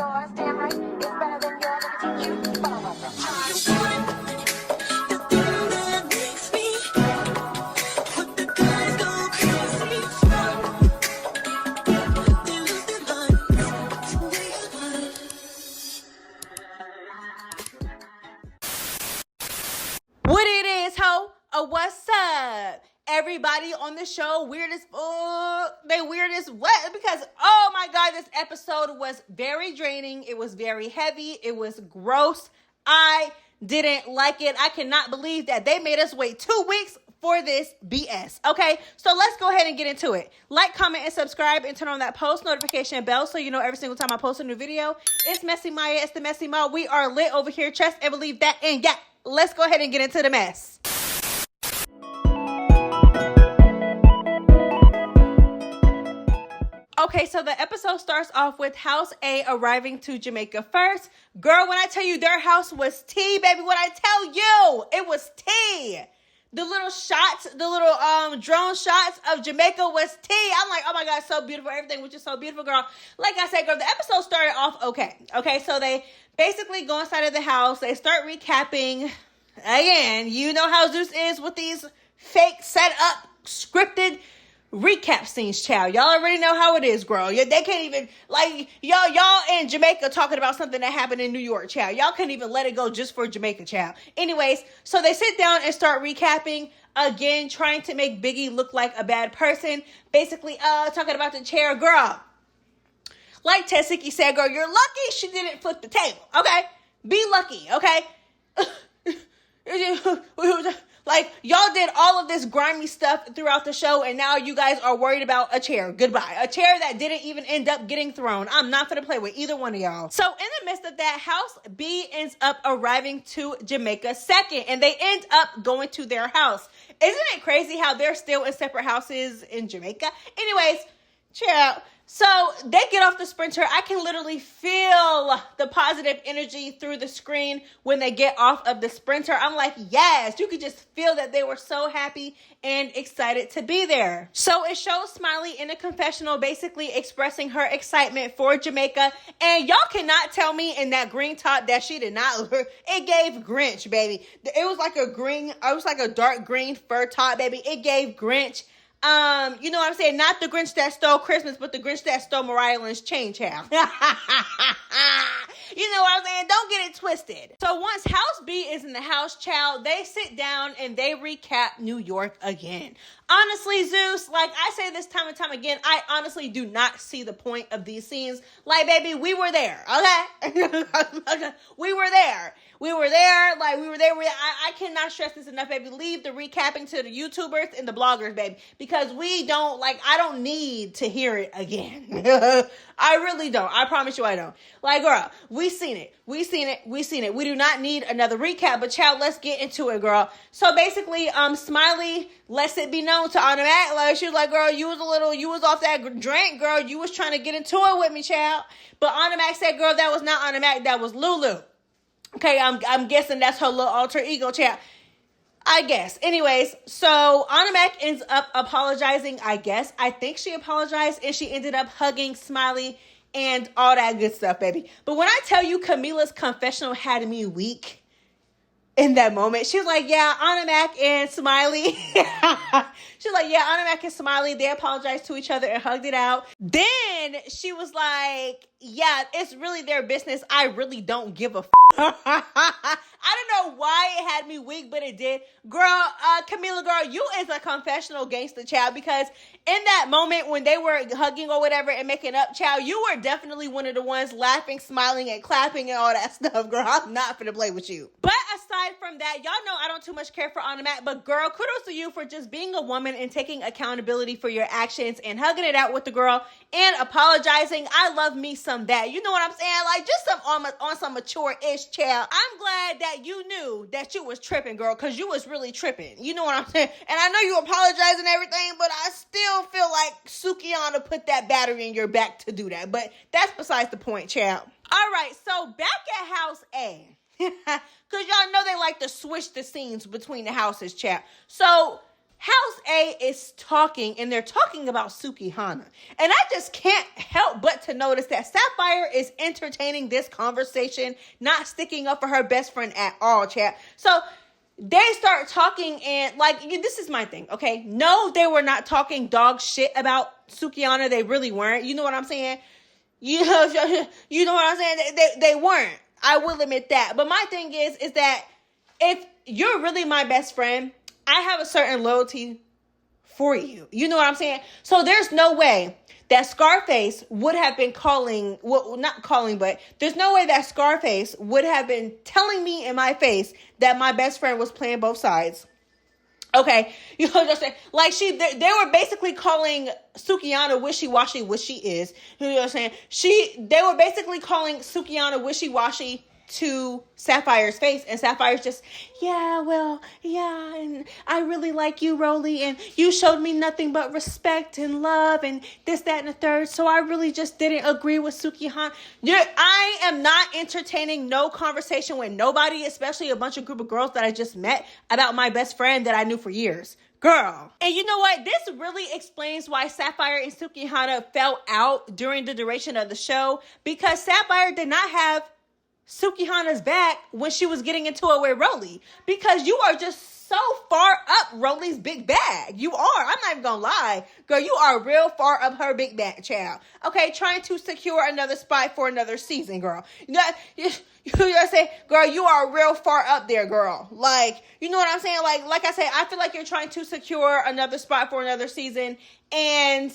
yours, damn right. It's better than yours. I can teach you. Follow What it is, ho? What's up? Everybody on the show, weird as they weird as what? Because, oh my God, this episode was very draining. It was very heavy. It was gross. I didn't like it. I cannot believe that they made us wait 2 weeks for this BS. Okay, so let's go ahead and get into it. Like, comment, and subscribe, and turn on that post notification bell so you know every single time I post a new video. It's ItsMyaJ. It's the Messy Ma. We are lit over here. Trust and believe that. And yeah, let's go ahead and get into the mess. Okay, so the episode starts off with House A arriving to Jamaica first. Girl, when I tell you their house was tea, baby, when I tell you it was tea. The little shots, the little drone shots of Jamaica was tea. I'm like, oh my God, so beautiful. Everything was just so beautiful, girl. Like I said, girl, the episode started off okay. Okay, so they basically go inside of the house. They start recapping. Again, you know how Zeus is with these fake set up, scripted recap scenes, child. Y'all already know how it is, girl. They can't even, like, y'all in Jamaica talking about something that happened in New York, child. Y'all couldn't even let it go just for Jamaica, child. Anyways, so they sit down and start recapping, again, trying to make Biggie look like a bad person. Basically, talking about the chair, girl. Like Tessiki said, girl, you're lucky she didn't flip the table, okay? Be lucky, okay? Like, y'all did all of this grimy stuff throughout the show, and now you guys are worried about a chair. Goodbye. A chair that didn't even end up getting thrown. I'm not going to play with either one of y'all. So, in the midst of that, House B ends up arriving to Jamaica second, and they end up going to their house. Isn't it crazy how they're still in separate houses in Jamaica? Anyways, cheer out. So they get off the Sprinter. I can literally feel the positive energy through the screen when they get off of the Sprinter. I'm like, yes, you could just feel that they were so happy and excited to be there. So it shows Smiley in a confessional basically expressing her excitement for Jamaica. And y'all cannot tell me in that green top that she did not look. It gave Grinch, baby. It was like a dark green fur top, baby. It gave Grinch. You know what I'm saying? Not the Grinch that stole Christmas, but the Grinch that stole Mariah Lynn's chain, child. You know what I'm saying? Don't get it twisted. So once House B is in the house, child, they sit down and they recap New York again. Honestly, Zeus, like I say this time and time again, I honestly do not see the point of these scenes. Like, baby, we were there, okay? We were there. I cannot stress this enough, baby. Leave the recapping to the YouTubers and the bloggers, baby. Because I don't need to hear it again. I really don't. I promise you I don't. Like, girl, we seen it. We do not need another recap, but child, let's get into it, girl. So basically, Smiley lets it be known to Automatic. Like, she was like, girl, you was off that drink, girl. You was trying to get into it with me, child. But Automatic said, girl, that was not Automatic. That was Lulu. Okay, I'm guessing that's her little alter ego, child. I guess. Anyways, so Automatic ends up apologizing, I guess. I think she apologized, and she ended up hugging Smiley and all that good stuff, baby. But when I tell you Camila's confessional had me weak in that moment, she was like, yeah, Automatic and Smiley. She's like, yeah, Automatic and Smiley, they apologized to each other and hugged it out. Then she was like, yeah, it's really their business. I really don't give a I don't know why it had me weak, but it did. Girl, Camila, girl, you is a confessional gangster, child, because in that moment when they were hugging or whatever and making up, child, you were definitely one of the ones laughing, smiling, and clapping and all that stuff, girl. I'm not finna play with you. But aside from that, y'all know I don't too much care for Automatic, but girl, kudos to you for just being a woman and taking accountability for your actions and hugging it out with the girl and apologizing. I love me some that. You know what I'm saying? Like, just some on some mature-ish, child. I'm glad that you knew that you was tripping, girl, because you was really tripping. You know what I'm saying? And I know you apologize and everything, but I still feel like Sukihana put that battery in your back to do that. But that's besides the point, child. All right, so back at House A. Because y'all know they like to switch the scenes between the houses, child. So House A is talking, and they're talking about Sukihana. And I just can't help but to notice that Sapphire is entertaining this conversation, not sticking up for her best friend at all, chat. So they start talking, and like, this is my thing, okay? No, they were not talking dog shit about Sukihana. They really weren't. You know what I'm saying? You know what I'm saying? They weren't. I will admit that. But my thing is that if you're really my best friend, I have a certain loyalty for you. You know what I'm saying? So there's no way that Scarface would have been but there's no way that Scarface would have been telling me in my face that my best friend was playing both sides. Okay, you know what I'm saying? Like, they were basically calling Sukihana wishy-washy, which she is. You know what I'm saying? They were basically calling Sukihana wishy-washy to Sapphire's face, and Sapphire's just, and I really like you, Rolly, and you showed me nothing but respect and love and this, that, and the third, so I really just didn't agree with Sukihana. I am not entertaining no conversation with nobody, especially a group of girls that I just met, about my best friend that I knew for years. Girl. And you know what? This really explains why Sapphire and Sukihana fell out during the duration of the show, because Sapphire did not have Sukihana's back when she was getting into it with Rolly, because you are just so far up Rolly's big bag. You are. I'm not even gonna lie. Girl, you are real far up her big bag, child. Okay, trying to secure another spot for another season, girl. You know what I'm saying? Girl, you are real far up there, girl. Like, you know what I'm saying? Like I said, I feel like you're trying to secure another spot for another season, and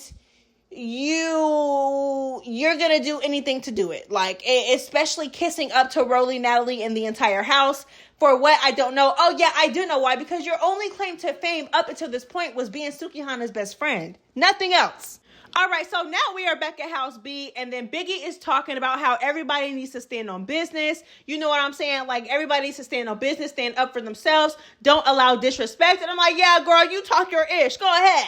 you're gonna do anything to do it, like, especially kissing up to Rolly, Natalie, and the entire house. For what? I don't know. Oh yeah, I do know why, because your only claim to fame up until this point was being Sukihana's best friend, nothing else. All right, so now we are back at House B, and then Biggie is talking about how everybody needs to stand on business. You know what I'm saying? Like, everybody needs to stand on business, stand up for themselves, don't allow disrespect. And I'm like, yeah, girl, you talk your ish, go ahead,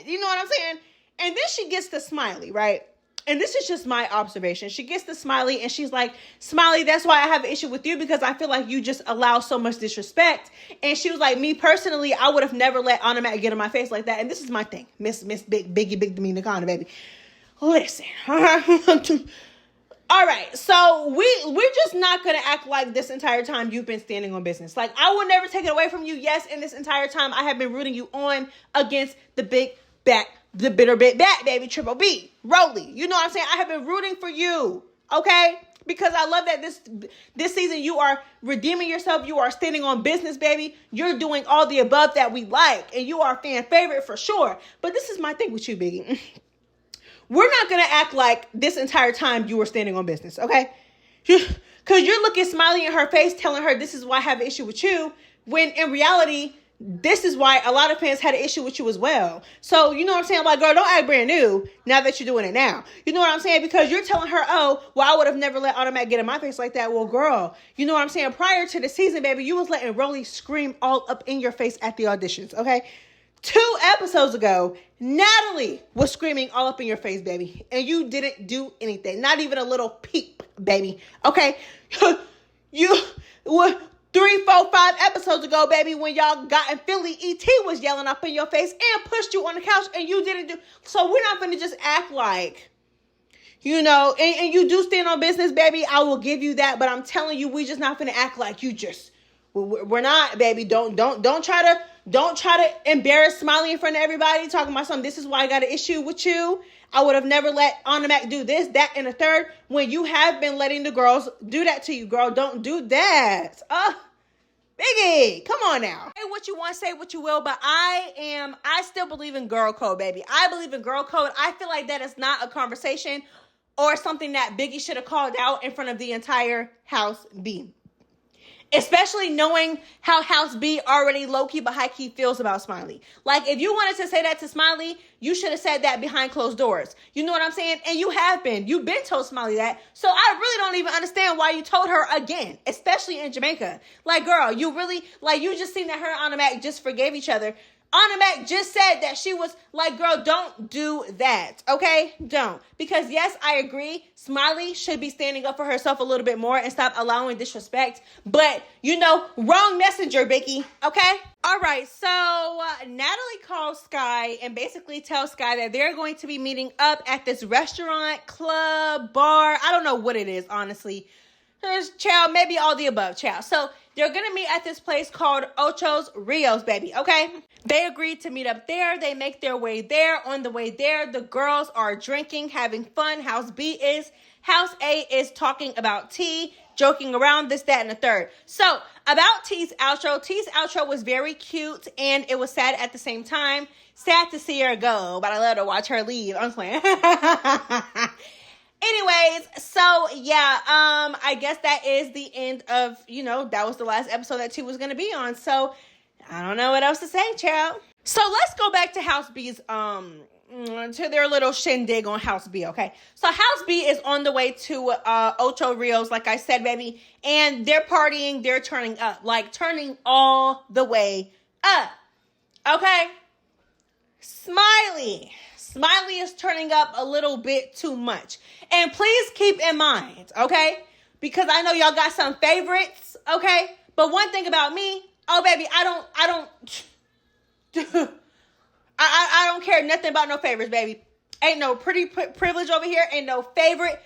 you know what I'm saying? And then she gets to Smiley, right? And this is just my observation. She gets to Smiley, and she's like, Smiley, that's why I have an issue with you, because I feel like you just allow so much disrespect. And she was like, me personally, I would have never let Automatic get in my face like that. And this is my thing, Miss Big Demeanor Connor, baby. Listen. All right, so we're just not going to act like this entire time you've been standing on business. Like, I will never take it away from you. Yes, in this entire time, I have been rooting you on against the bitter bit back, baby, Triple B, Rolly. You know what I'm saying? I have been rooting for you, okay? Because I love that this season you are redeeming yourself. You are standing on business, baby. You're doing all the above that we like, and you are a fan favorite for sure. But this is my thing with you, Biggie. We're not going to act like this entire time you were standing on business, okay? Because you're looking Smiley in her face, telling her this is why I have an issue with you, when in reality, this is why a lot of fans had an issue with you as well. So, you know what I'm saying? Like, girl, don't act brand new now that you're doing it now. You know what I'm saying? Because you're telling her, oh, well, I would have never let Automatic get in my face like that. Well, girl, you know what I'm saying? Prior to the season, baby, you was letting Rolly scream all up in your face at the auditions, okay? 2 episodes ago, Natalie was screaming all up in your face, baby. And you didn't do anything. Not even a little peep, baby. Okay? You were 3, 4, 5 episodes ago, baby, when y'all got in Philly, E.T. was yelling up in your face and pushed you on the couch, and you didn't do. So we're not going to just act like, you know, and you do stand on business, baby. I will give you that, but I'm telling you, we just not going to act like you just. We're not, baby. Don't try to embarrass Smiley in front of everybody, talking about something. This is why I got an issue with you. I would have never let Automatic do this, that, and a third, when you have been letting the girls do that to you, girl. Don't do that. Biggie, come on now. Say what you want, say what you will, but I still believe in girl code, baby. I believe in girl code. I feel like that is not a conversation or something that Biggie should have called out in front of the entire House B. Especially knowing how House B already low-key but high-key feels about Smiley. Like, if you wanted to say that to Smiley, you should have said that behind closed doors. You know what I'm saying? And you have been. You've been told Smiley that. So I really don't even understand why you told her again, especially in Jamaica. Like, girl, you really, like, you just seen that her and Automatic just forgave each other. Anna Mac just said that she was like, girl, don't do that, okay? Don't. Because yes, I agree, Smiley should be standing up for herself a little bit more and stop allowing disrespect. But, wrong messenger, Vicky, okay? All right, so Natalie calls Sky and basically tells Sky that they're going to be meeting up at this restaurant, club, bar. I don't know what it is, honestly. Child, maybe all the above, child. So they're going to meet at this place called Ocho's Rios, baby, okay? They agreed to meet up there. They make their way there. On the way there, the girls are drinking, having fun. House A is talking about T, joking around, this, that, and the third. So, about T's outro was very cute, and it was sad at the same time. Sad to see her go, but I love to watch her leave. I'm playing. Anyways, so yeah, I guess that is the end of, that was the last episode that T was going to be on. So I don't know what else to say, child. So let's go back to House B's, to their little shindig on House B, okay? So House B is on the way to Ocho Rios, like I said, baby, and they're partying, they're turning up, like turning all the way up, okay? Smiley is turning up a little bit too much. And please keep in mind, okay? Because I know y'all got some favorites, okay? But one thing about me, oh baby, I don't care nothing about no favorites, baby. Ain't no pretty privilege over here. Ain't no favorite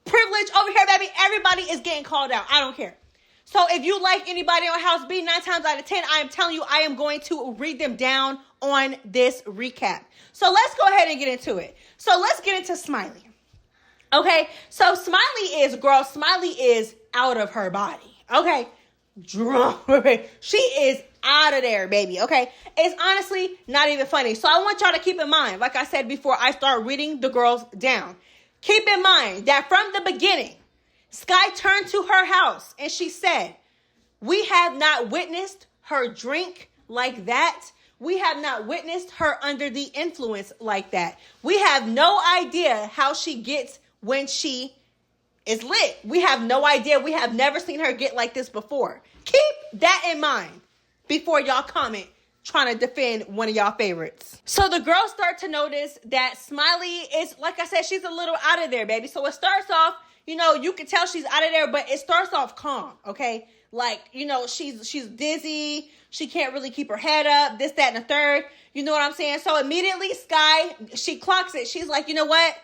privilege over here, baby. Everybody is getting called out. I don't care. So if you like anybody on House B, 9 times out of 10, I am telling you, I am going to read them down on this recap. So let's go ahead and get into it. So let's get into Smiley. Okay, so Smiley is out of her body. Okay, drunk. She is out of there, baby. Okay, it's honestly not even funny. So I want y'all to keep in mind, like I said before I start reading the girls down, keep in mind that from the beginning, Sky turned to her house and she said, we have not witnessed her drink like that. We have not witnessed her under the influence like that. We have no idea how she gets when she is lit. We have no idea. We have never seen her get like this before. Keep that in mind before y'all comment trying to defend one of y'all favorites. So the girls start to notice that Smiley is, like I said, she's a little out of there, baby. So it starts off, you can tell she's out of there, but it starts off calm, okay? Like, she's dizzy. She can't really keep her head up, this, that, and the third. You know what I'm saying? So immediately Sky, she clocks it. She's like, you know what?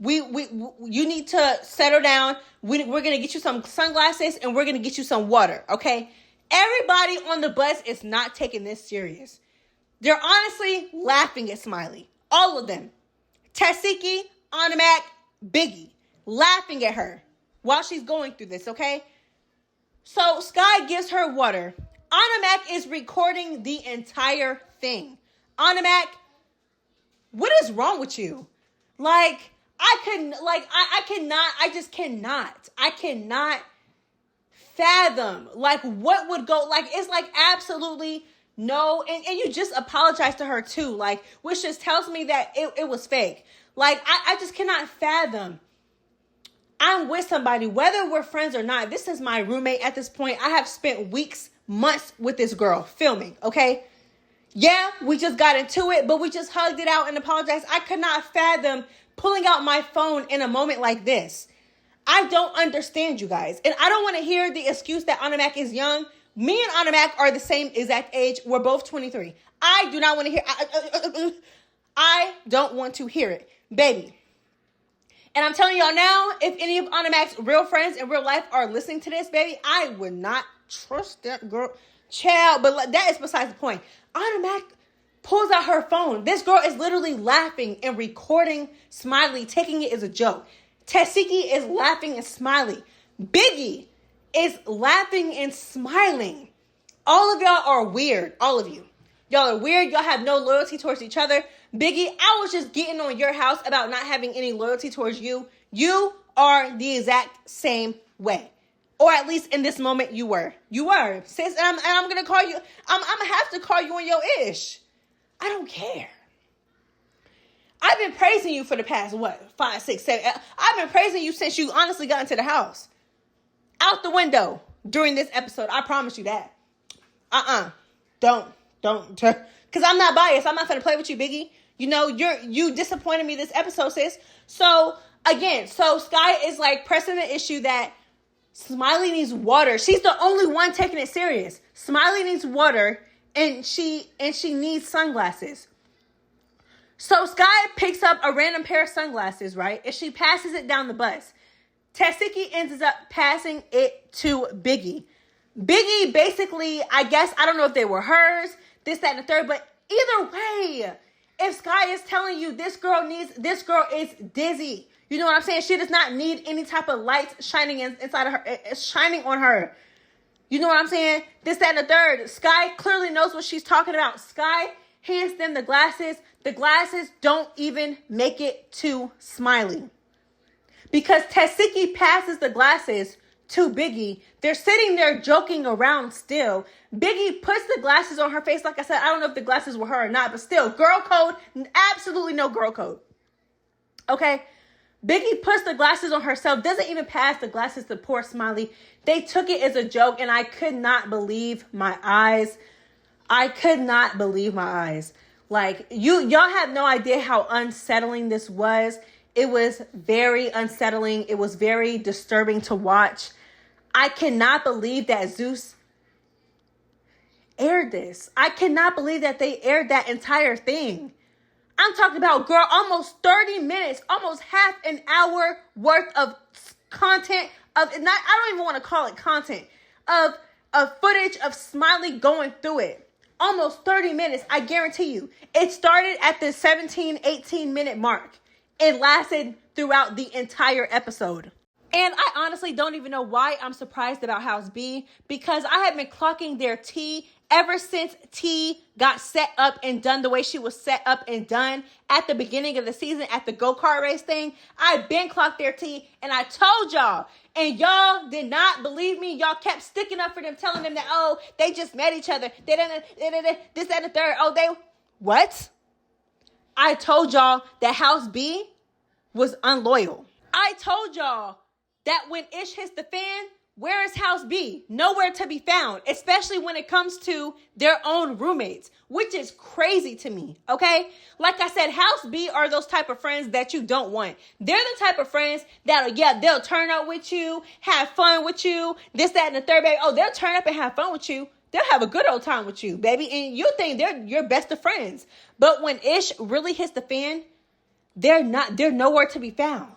You need to settle down. We're going to get you some sunglasses and we're going to get you some water, okay? Everybody on the bus is not taking this serious. They're honestly laughing at Smiley. All of them. Tasiki, Anna Mac, Biggie. Laughing at her while she's going through this, okay? So Sky gives her water. Anna Mac is recording the entire thing. Anna Mac, what is wrong with you? I cannot fathom, what would go, it's absolutely no, and you just apologize to her too, which just tells me that it was fake. I just cannot fathom. I'm with somebody, whether we're friends or not. This is my roommate at this point. I have spent weeks, months with this girl filming, okay? Yeah, we just got into it, but we just hugged it out and apologized. I could not fathom pulling out my phone in a moment like this. I don't understand, you guys. And I don't want to hear the excuse that Anna Mac is young. Me and Anna Mac are the same exact age. We're both 23. I do not want to hear. I don't want to hear it, baby. And I'm telling y'all now, if any of Anna Mac's real friends in real life are listening to this, baby, I would not trust that girl. Child, but that is besides the point. Anna Mac pulls out her phone. This girl is literally laughing and recording Smiley, taking it as a joke. Tasiki is laughing and smiling. Biggie is laughing and smiling. All of y'all are weird. All of you. Y'all are weird. Y'all have no loyalty towards each other. Biggie, I was just getting on your house about not having any loyalty towards you. You are the exact same way. Or at least in this moment, you were. You were. Sis, and I'm going to call you. I'm going to have to call you on your ish. I don't care. I've been praising you for the past, 5, 6, 7. I've been praising you since you honestly got into the house. Out the window during this episode. I promise you that. Don't Don't, because I'm not biased. I'm not going to play with you, Biggie. You know, you disappointed me this episode, sis. So, again, Sky is like pressing the issue that Smiley needs water. She's the only one taking it serious. Smiley needs water, and she needs sunglasses. So Sky picks up a random pair of sunglasses, right? And she passes it down the bus. Tessiki ends up passing it to Biggie. Biggie basically, I guess, I don't know if they were hers, this, that, and the third, but either way, if Sky is telling you this girl is dizzy, you know what I'm saying? She does not need any type of lights shining inside of her. It's shining on her. You know what I'm saying? This, that, and the third. Sky clearly knows what she's talking about. Sky hands them the glasses. The glasses don't even make it to Smiley. Because Tessiki passes the glasses to Biggie. They're sitting there joking around still. Biggie puts the glasses on her face. Like I said, I don't know if the glasses were her or not, but still, girl code, absolutely no girl code. Okay? Biggie puts the glasses on herself, doesn't even pass the glasses to poor Smiley. They took it as a joke, and I could not believe my eyes. I could not believe my eyes. Like, y'all have no idea how unsettling this was. It was very unsettling. It was very disturbing to watch. I cannot believe that Zeus aired this. I cannot believe that they aired that entire thing. I'm talking about, girl, almost 30 minutes, almost half an hour worth of content I don't even want to call it content, of footage of Smiley going through it. Almost 30 minutes, I guarantee you. It started at the 17, 18 minute mark. It lasted throughout the entire episode. And I honestly don't even know why I'm surprised about House B, because I have been clocking their tea ever since T got set up and done the way she was set up and done at the beginning of the season at the go-kart race thing. I've been clocked their tea, and I told y'all, and y'all did not believe me. Y'all kept sticking up for them, telling them that, oh, they just met each other. This, that, and the third. Oh, what? I told y'all that House B was unloyal. I told y'all that when Ish hits the fan, where is House B? Nowhere to be found, especially when it comes to their own roommates, which is crazy to me, okay? Like I said, House B are those type of friends that you don't want. They're the type of friends that, they'll turn up with you, have fun with you, this, that, and the third, baby. Oh, they'll turn up and have fun with you. They'll have a good old time with you, baby. And you think they're your best of friends. But when Ish really hits the fan, they're nowhere to be found.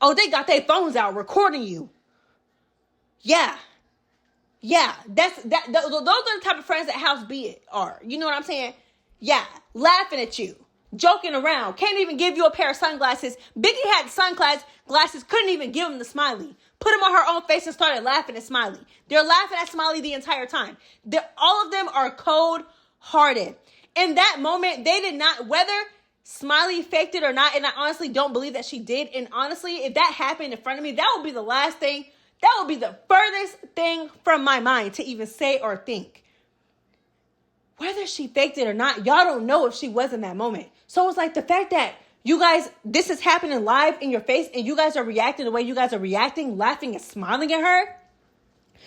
Oh, they got their phones out recording you. Yeah. Those are the type of friends that House B are. You know what I'm saying? Yeah. Laughing at you. Joking around. Can't even give you a pair of sunglasses. Biggie had sunglasses. Couldn't even give them to Smiley. Put them on her own face and started laughing at Smiley. They're laughing at Smiley the entire time. All of them are cold-hearted. In that moment, they did not, whether Smiley faked it or not, and I honestly don't believe that she did. And honestly, if that happened in front of me, that would be the last thing. That would be the furthest thing from my mind to even say or think. Whether she faked it or not, y'all don't know if she was in that moment. So it's like the fact that you guys, this is happening live in your face and you guys are reacting the way you guys are reacting, laughing and smiling at her.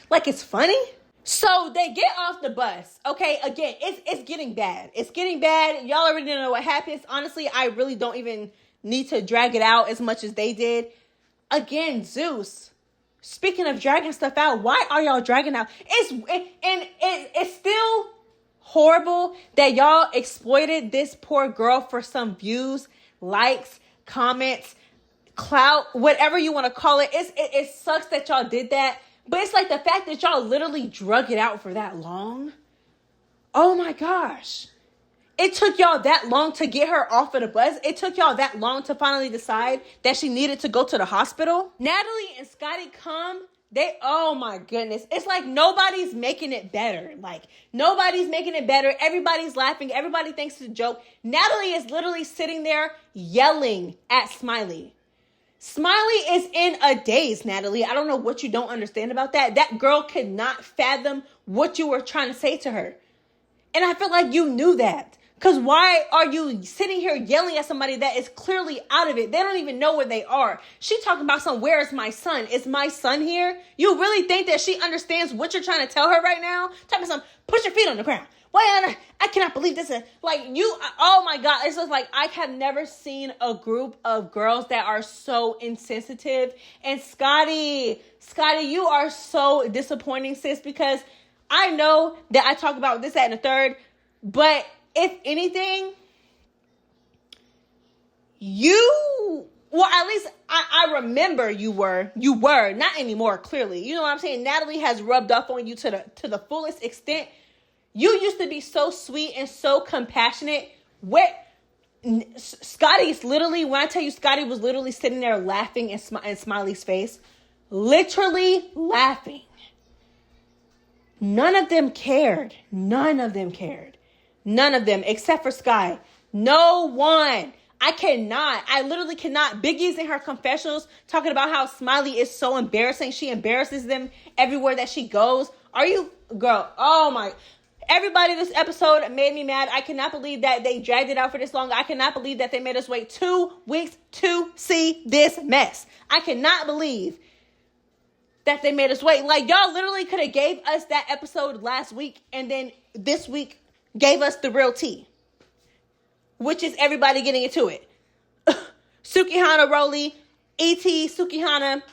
Like it's funny. So they get off the bus. Okay, again, it's getting bad. It's getting bad. Y'all already know what happens. Honestly, I really don't even need to drag it out as much as they did. Again, Zeus. Speaking of dragging stuff out, why are y'all dragging out? It's still horrible that y'all exploited this poor girl for some views, likes, comments, clout, whatever you want to call it. It sucks that y'all did that. But it's like the fact that y'all literally drug it out for that long. Oh my gosh. It took y'all that long to get her off of the bus. It took y'all that long to finally decide that she needed to go to the hospital. Natalie and Scotty come. Oh my goodness. It's like nobody's making it better. Like nobody's making it better. Everybody's laughing. Everybody thinks it's a joke. Natalie is literally sitting there yelling at Smiley. Smiley is in a daze, Natalie. I don't know what you don't understand about that. That girl could not fathom what you were trying to say to her. And I feel like you knew that. Because why are you sitting here yelling at somebody that is clearly out of it? They don't even know where they are. She talking about where is my son? Is my son here? You really think that she understands what you're trying to tell her right now? Talking about put your feet on the ground. Why I cannot believe this. Like you, oh my God. It's just like, I have never seen a group of girls that are so insensitive. And Scotty, you are so disappointing, sis, because I know that I talk about this, that, and the third, but if anything, well, at least I remember you were not anymore. Clearly, you know what I'm saying. Natalie has rubbed off on you to the fullest extent. You used to be so sweet and so compassionate. Scotty's literally, when I tell you, Scotty was literally sitting there laughing in Smiley's face, literally laughing. None of them cared. None of them, except for Sky. No one. I literally cannot. Biggie's in her confessionals talking about how Smiley is so embarrassing. She embarrasses them everywhere that she goes. Are you, girl? Oh my. Everybody, this episode made me mad. I cannot believe that they dragged it out for this long. I cannot believe that they made us wait 2 weeks to see this mess. I cannot believe that they made us wait. Like, y'all literally could have gave us that episode last week and then this week gave us the real tea, which is everybody getting into it. Sukihana Rolly, E.T. Sukihana,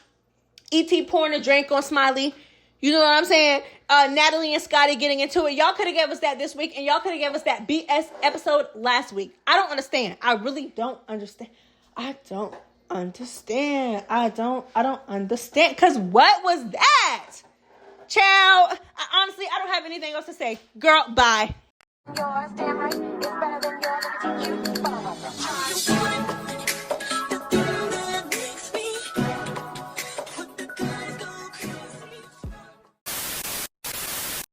E.T. pouring a drink on Smiley. You know what I'm saying? Natalie and Scotty getting into it. Y'all could have gave us that this week, and y'all could have gave us that BS episode last week. I don't understand. I really don't understand. I don't understand. Because what was that? Child, honestly, I don't have anything else to say. Girl, bye. Yours, damn right, it's better than yours. Let me teach you.